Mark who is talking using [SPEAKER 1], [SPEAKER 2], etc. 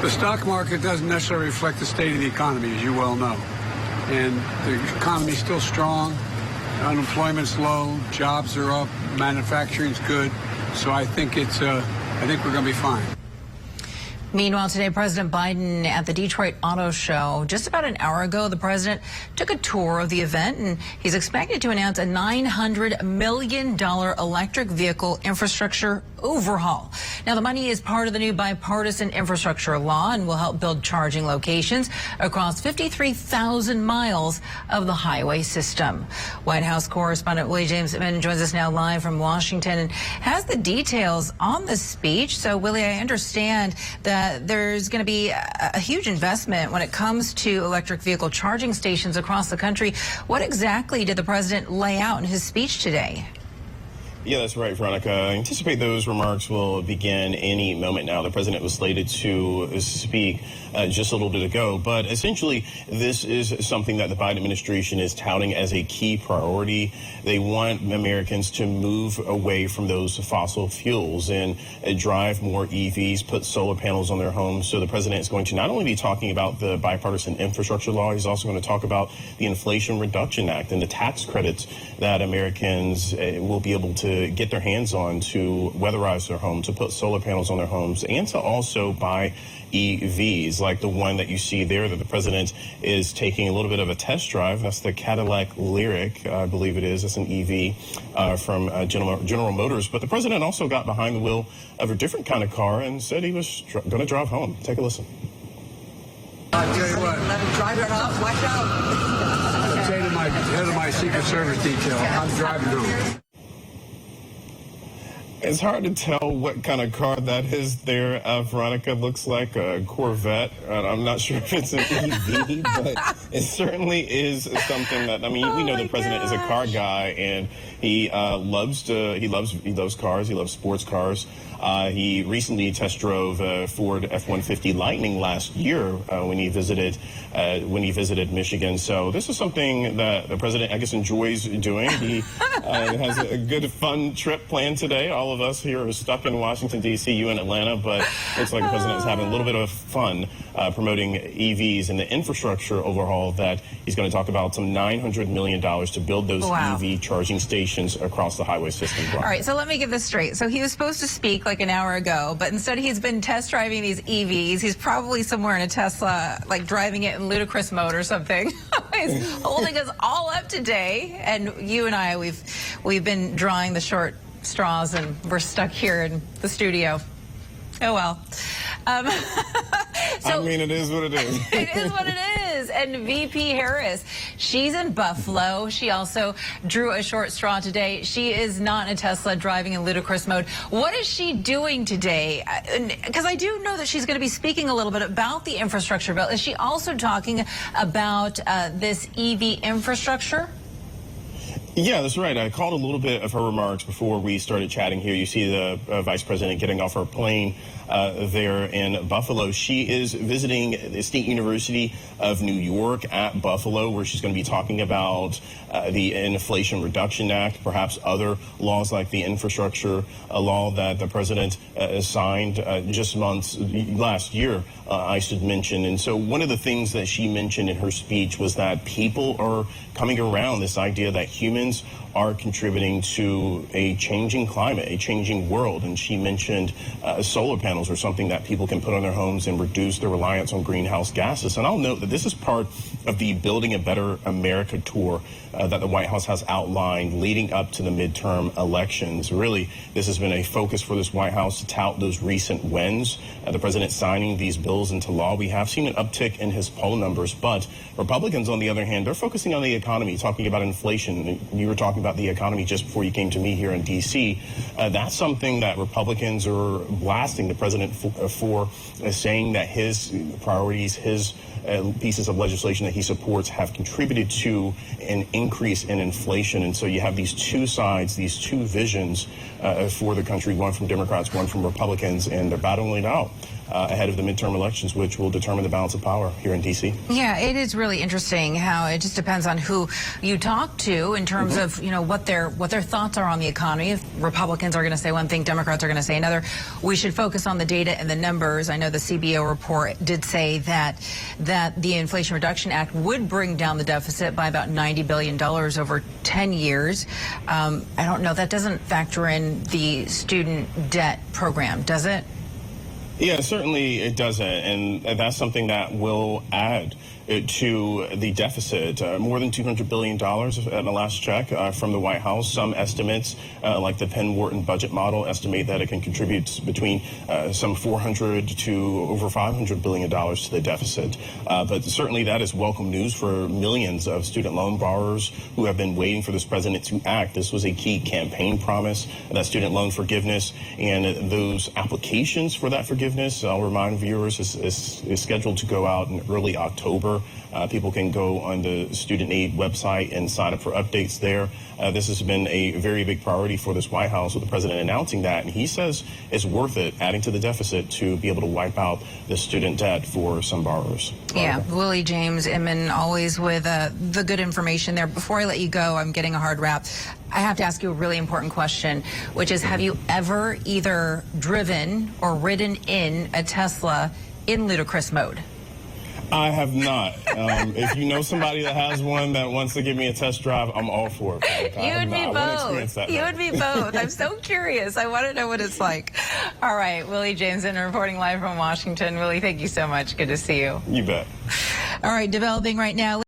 [SPEAKER 1] The stock market doesn't necessarily reflect the state of the economy, as you well know. And the economy's still strong. Unemployment's low. Jobs are up. Manufacturing's good. So I think we're going to be fine.
[SPEAKER 2] Meanwhile, today, President Biden at the Detroit Auto Show. Just about an hour ago, the president took a tour of the event, and he's expected to announce a $900 million electric vehicle infrastructure overhaul. Now, the money is part of the new bipartisan infrastructure law and will help build charging locations across 53,000 miles of the highway system. White House correspondent Willie James Inman joins us now live from Washington and has the details on the speech. So, Willie, I understand that there's going to be a huge investment when it comes to electric vehicle charging stations across the country. What exactly did the president lay out in his speech today?
[SPEAKER 3] Yeah, that's right, Veronica. I anticipate those remarks will begin any moment now. The president was slated to speak just a little bit ago, but essentially this is something that the Biden administration is touting as a key priority. They want Americans to move away from those fossil fuels and drive more EVs, put solar panels on their homes. So the president is going to not only be talking about the bipartisan infrastructure law, he's also going to talk about the Inflation Reduction Act and the tax credits that Americans will be able to get their hands on to weatherize their home, to put solar panels on their homes, and to also buy EVs like the one that you see there that the president is taking a little bit of a test drive. That's the Cadillac Lyriq, I believe it is. That's an EV from General Motors. But the president also got behind the wheel of a different kind of car and said he was going to drive home. Take a listen.
[SPEAKER 1] I'll tell you what.
[SPEAKER 4] Let him drive it off. Watch out.
[SPEAKER 1] I'll say to my head of my Secret Service detail, I'm driving home.
[SPEAKER 3] It's hard to tell what kind of car that is there. Veronica, looks like a Corvette. I'm not sure if it's an EV, but it certainly is something that, I mean, we know the president is a car guy, and he loves cars. He loves sports cars. He recently test drove a Ford F-150 Lightning last year when he visited Michigan. So this is something that the president, I guess, enjoys doing. He has a good, fun trip planned today. All of us here are stuck in Washington, D.C., you in Atlanta, but looks like the president is having a little bit of fun promoting EVs and the infrastructure overhaul that he's going to talk about, some $900 million to build those EV charging stations across the highway system.
[SPEAKER 2] All right, so let me get this straight. So he was supposed to speak like an hour ago, but instead he's been test driving these EVs. He's probably somewhere in a Tesla, like driving it in ludicrous mode or something. He's holding us all up today, and you and I, we've been drawing the short straws, and we're stuck here in the studio. Oh well.
[SPEAKER 3] So, I mean, it is what it is.
[SPEAKER 2] It is what it is. And VP Harris, she's in Buffalo. She also drew a short straw today. She is not in a Tesla driving in ludicrous mode. What is she doing today? Because I do know that she's going to be speaking a little bit about the infrastructure bill. Is she also talking about this EV infrastructure?
[SPEAKER 3] Yeah, that's right. I caught a little bit of her remarks before we started chatting here. You see the vice president getting off her plane there in Buffalo. She is visiting the State University of New York at Buffalo, where she's going to be talking about the Inflation Reduction Act, perhaps other laws like the infrastructure law that the president signed just last year, I should mention. And so one of the things that she mentioned in her speech was that people are coming around this idea that humans are contributing to a changing climate, a changing world. And she mentioned solar panels are something that people can put on their homes and reduce their reliance on greenhouse gases. And I'll note that this is part of the Building a Better America tour that the White House has outlined leading up to the midterm elections. Really, this has been a focus for this White House to tout those recent wins. The president signing these bills into law. We have seen an uptick in his poll numbers, but Republicans, on the other hand, they're focusing on the economy, talking about inflation. You were talking about the economy just before you came to me here in D.C. That's something that Republicans are blasting the president for saying that his priorities, his pieces of legislation that he supports have contributed to an increase in inflation. And so you have these two sides, these two visions for the country, one from Democrats, one from Republicans, and they're battling it out ahead of the midterm elections, which will determine the balance of power here in D.C.
[SPEAKER 2] Yeah, it is really interesting how it just depends on who you talk to in terms of, you know, what their thoughts are on the economy. If Republicans are going to say one thing, Democrats are going to say another. We should focus on the data and the numbers. I know the CBO report did say that the Inflation Reduction Act would bring down the deficit by about $90 billion over 10 years. I don't know. That doesn't factor in the student debt program, does it?
[SPEAKER 3] Yeah, certainly it doesn't, and that's something that will add to the deficit. More than $200 billion at the last check from the White House. Some estimates, like the Penn-Wharton budget model, estimate that it can contribute between some $400 to over $500 billion to the deficit. But certainly that is welcome news for millions of student loan borrowers who have been waiting for this president to act. This was a key campaign promise, that student loan forgiveness, and those applications for that forgiveness, I'll remind viewers, is scheduled to go out in early October. People can go on the Student Aid website and sign up for updates there. This has been a very big priority for this White House, with the president announcing that. And he says it's worth it, adding to the deficit, to be able to wipe out the student debt for some borrowers.
[SPEAKER 2] Yeah, Willie James Inman, always with the good information there. Before I let you go, I'm getting a hard wrap. I have to ask you a really important question, which is, have you ever either driven or ridden in a Tesla in ludicrous mode?
[SPEAKER 3] I have not. If you know somebody that has one that wants to give me a test drive, I'm all for it.
[SPEAKER 2] You and me both. You and me both. I'm so curious. I want to know what it's like. All right, Willie James Inman reporting live from Washington. Willie, thank you so much. Good to see you.
[SPEAKER 3] You bet.
[SPEAKER 2] All right, developing right now.